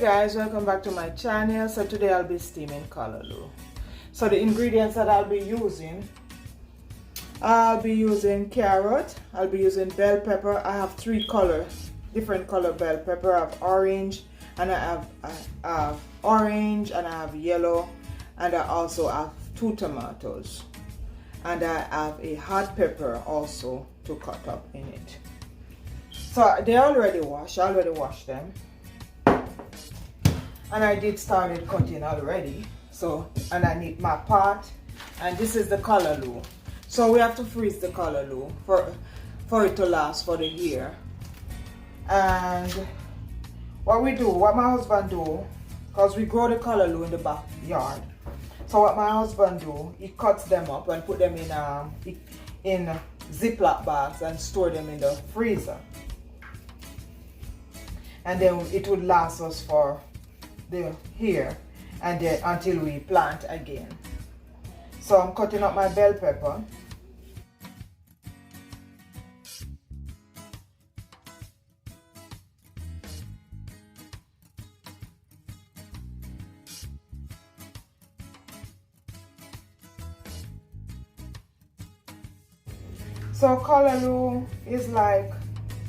guys, welcome back to my channel. So today I'll be steaming calaloo. So the ingredients that I'll be using carrot, I'll be using bell pepper. I have different color bell pepper. I have orange, and I have orange, and I have yellow, and I also have 2 tomatoes, and I have a hot pepper also to cut up in it. So they're already washed. I already washed them. And I did started cutting already. So, and I need my pot, and this is the calaloo. So we have to freeze the calaloo for it to last for the year. And what my husband do, because we grow the calaloo in the backyard. So what my husband do, he cuts them up and put them in Ziploc bags and store them in the freezer. And then it would last us for the year, and then until we plant again. So I'm cutting up my bell pepper. So calaloo is like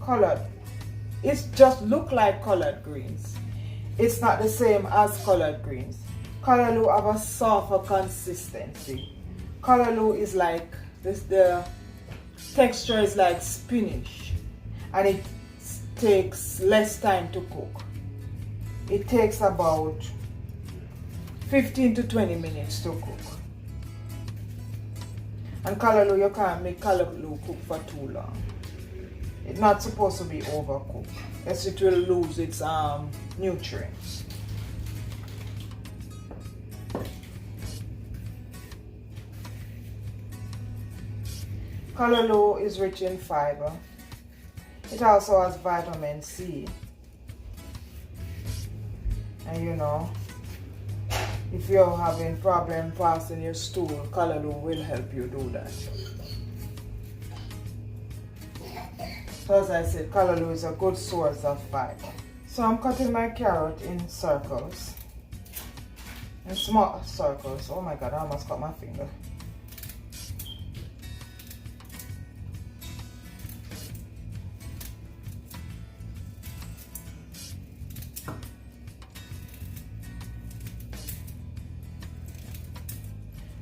colored. It just look like collard greens. It's not the same as collard greens. Calaloo have a softer consistency. Calaloo is like this, the texture is like spinach, and it takes less time to cook. It takes about 15 to 20 minutes to cook. And calaloo, you can't make calaloo cook for too long. It's not supposed to be overcooked, else it will lose its nutrients. Calaloo is rich in fiber. It also has vitamin C. And you know, if you're having problem passing your stool, calaloo will help you do that. So as I said, calaloo is a good source of fiber. So I'm cutting my carrot in circles, in small circles. Oh my God, I almost cut my finger.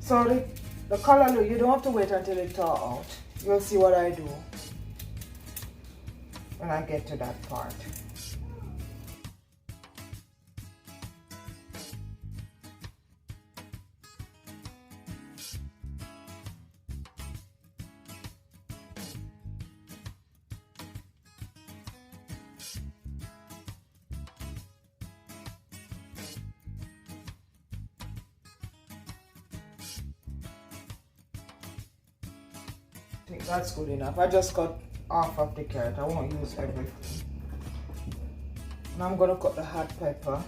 So the calaloo, you don't have to wait until it thaws out. You'll see what I do when I get to that part. I think that's good enough. I just cut half of the carrot. I won't use everything. Now I'm gonna cut the hot pepper.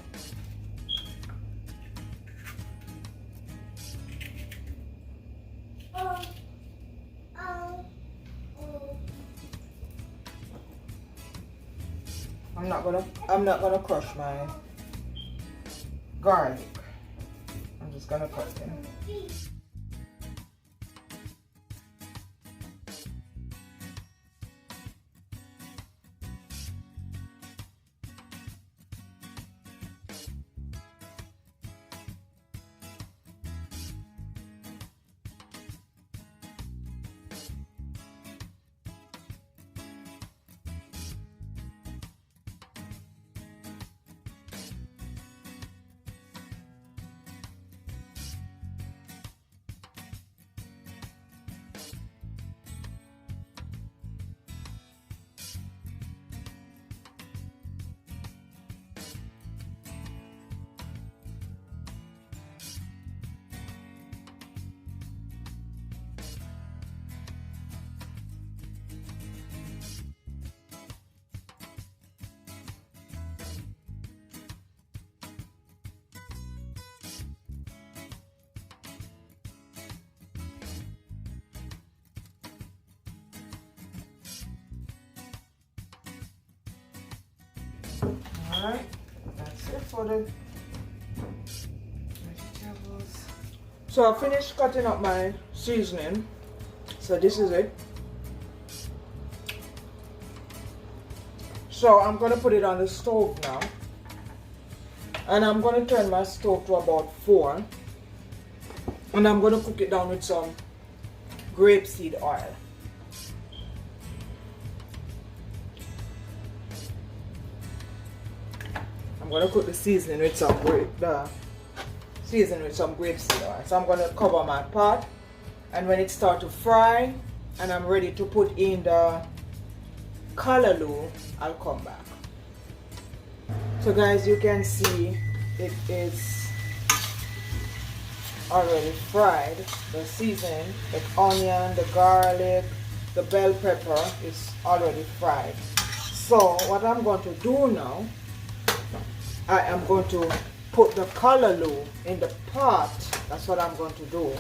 I'm not gonna crush my garlic. I'm just gonna cut them. Alright, that's it for the vegetables. So I finished cutting up my seasoning. So this is it. So I'm going to put it on the stove now. And I'm going to turn my stove to about 4. And I'm going to cook it down with some grapeseed oil. I'm going to cook the seasoning with some grapeseed oil. So I'm going to cover my pot, and when it starts to fry and I'm ready to put in the calaloo, I'll come back. So guys, you can see it is already fried. The seasoning, the onion, the garlic, the bell pepper is already fried. So what I'm going to do now, I am going to put the calaloo in the pot. That's what I'm going to do.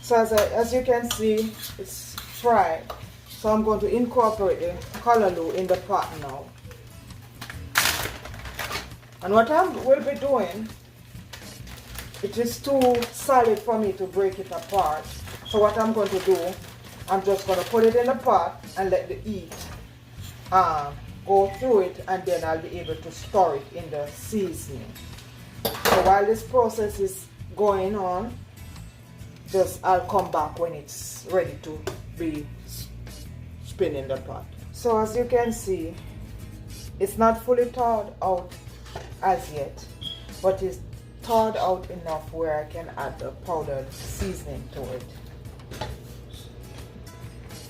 So as you can see, it's fried. So I'm going to incorporate the calaloo in the pot now. And what I will be doing, it is too solid for me to break it apart. So what I'm going to do, I'm just going to put it in the pot and let the heat go through it, and then I'll be able to store it in the seasoning. So while this process is going on, I'll come back when it's ready to be spin in the pot. So as you can see, it's not fully thawed out as yet, but it's thawed out enough where I can add the powdered seasoning to it.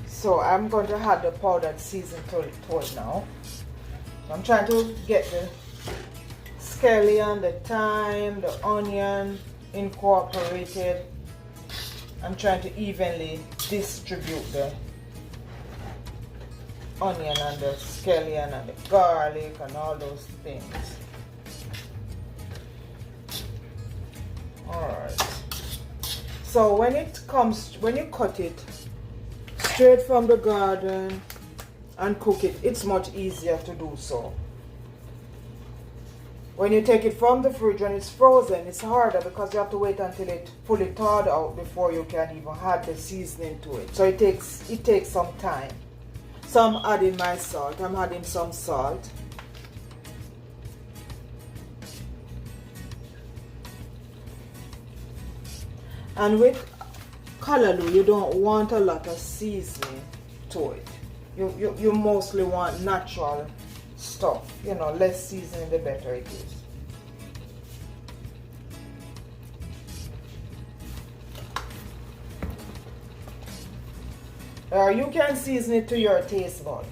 So I'm going to add the powdered seasoning to it now. So I'm trying to get the scallion, the thyme, the onion incorporated. I'm trying to evenly distribute the onion and the scallion and the garlic and all those things. Alright. So when you cut it straight from the garden and cook it, it's much easier to do so. When you take it from the fridge when it's frozen, it's harder because you have to wait until it fully thawed out before you can even add the seasoning to it. So it takes some time. So I'm adding my salt. I'm adding some salt. And with calaloo, you don't want a lot of seasoning to it. You mostly want natural stuff. You know, less seasoning the better it is. Or you can season it to your taste bud.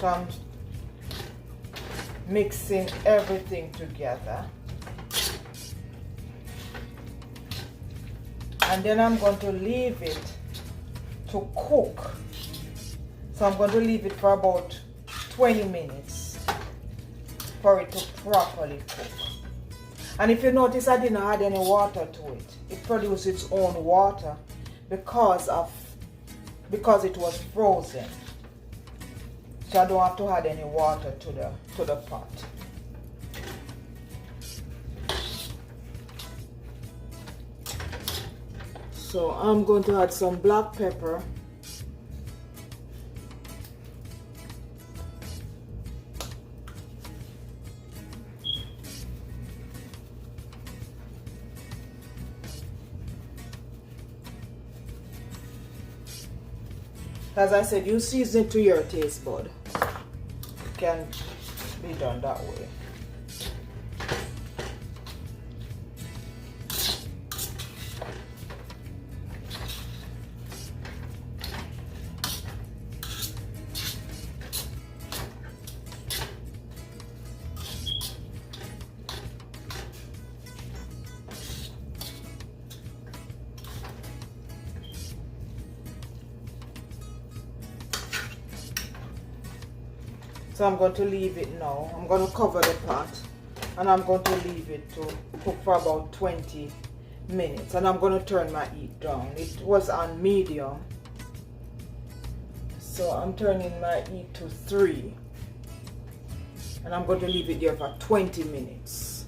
So I'm mixing everything together. And then I'm going to leave it to cook. So I'm going to leave it for about 20 minutes for it to properly cook. And if you notice, I didn't add any water to it. It produced its own water because it was frozen. So I don't have to add any water to the pot. So I'm going to add some black pepper. As I said, you season it to your taste bud. It can be done that way. So I'm going to leave it now. I'm going to cover the pot and I'm going to leave it to cook for about 20 minutes, and I'm going to turn my heat down. It was on medium, so I'm turning my heat to 3, and I'm going to leave it there for 20 minutes.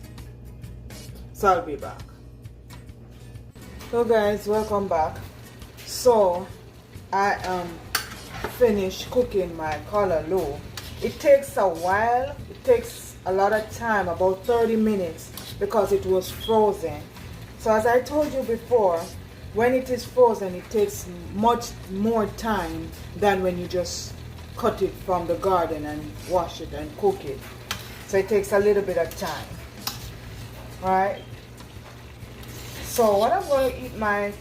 So I'll be back. So guys, welcome back. So I am finished cooking my calaloo. It takes a while. It takes a lot of time, about 30 minutes, because it was frozen. So as I told you before, when it is frozen, it takes much more time than when you just cut it from the garden and wash it and cook it. So it takes a little bit of time. Right? So what I'm going to eat my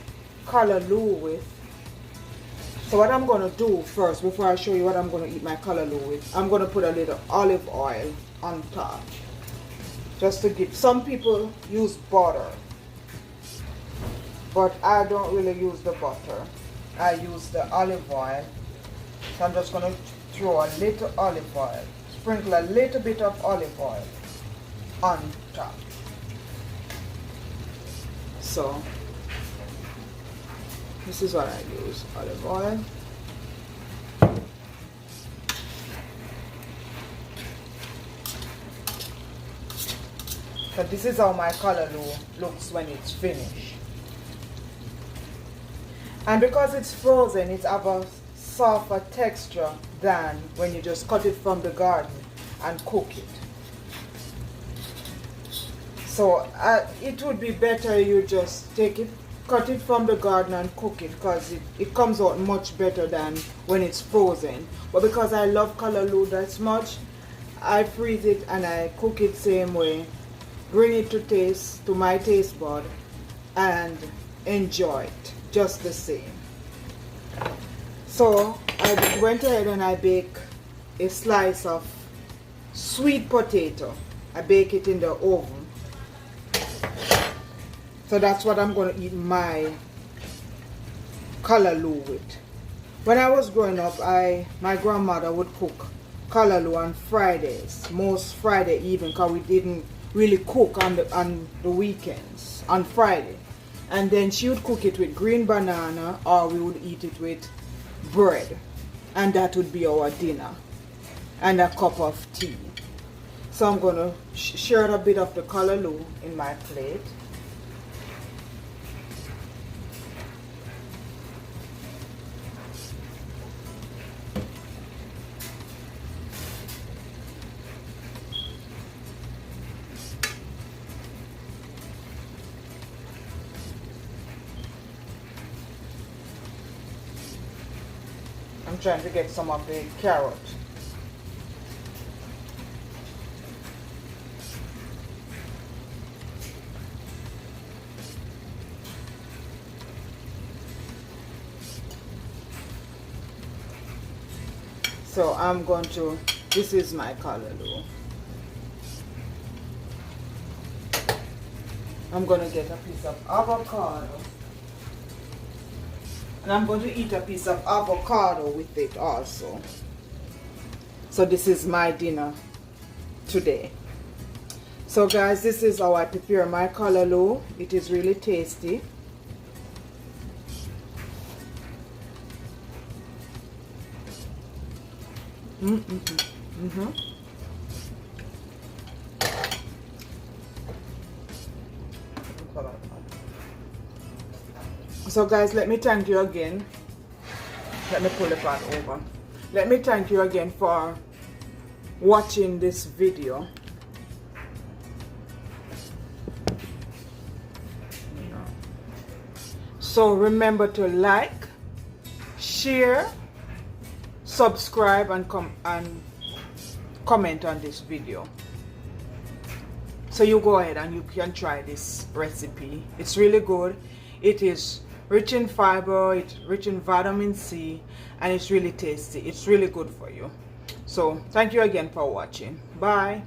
calaloo with, so what I'm going to do first, before I show you what I'm going to eat my calaloo with, I'm going to put a little olive oil on top. Just to give, some people use butter, but I don't really use the butter. I use the olive oil. So I'm just going to throw a little olive oil, sprinkle a little bit of olive oil on top. So this is what I use, olive oil. So this is how my calaloo looks when it's finished. And because it's frozen, it has a softer texture than when you just cut it from the garden and cook it. So it would be better you just take it, cut it from the garden and cook it, because it comes out much better than when it's frozen. But because I love calaloo that much, I freeze it and I cook it same way, bring it to my taste bud, and enjoy it just the same. So I went ahead and I baked a slice of sweet potato. I bake it in the oven. So that's what I'm going to eat my calaloo with. When I was growing up, my grandmother would cook calaloo on Fridays, most Friday evening, because we didn't really cook on the weekends, on Friday. And then she would cook it with green banana, or we would eat it with bread. And that would be our dinner. And a cup of tea. So I'm going to share a bit of the calaloo in my plate. I'm trying to get some of the carrot. So I'm going to, this is my calaloo. I'm going to get a piece of avocado. And I'm going to eat a piece of avocado with it also. So this is my dinner today. So guys, this is how I prepare my calaloo. It is really tasty. So guys, let me thank you again. Let me pull the pan over. Let me thank you again for watching this video. So remember to like, share, subscribe, and comment on this video. So you go ahead and you can try this recipe. It's really good. It is rich in fiber, it's rich in vitamin C, and it's really tasty. It's really good for you. So thank you again for watching. Bye.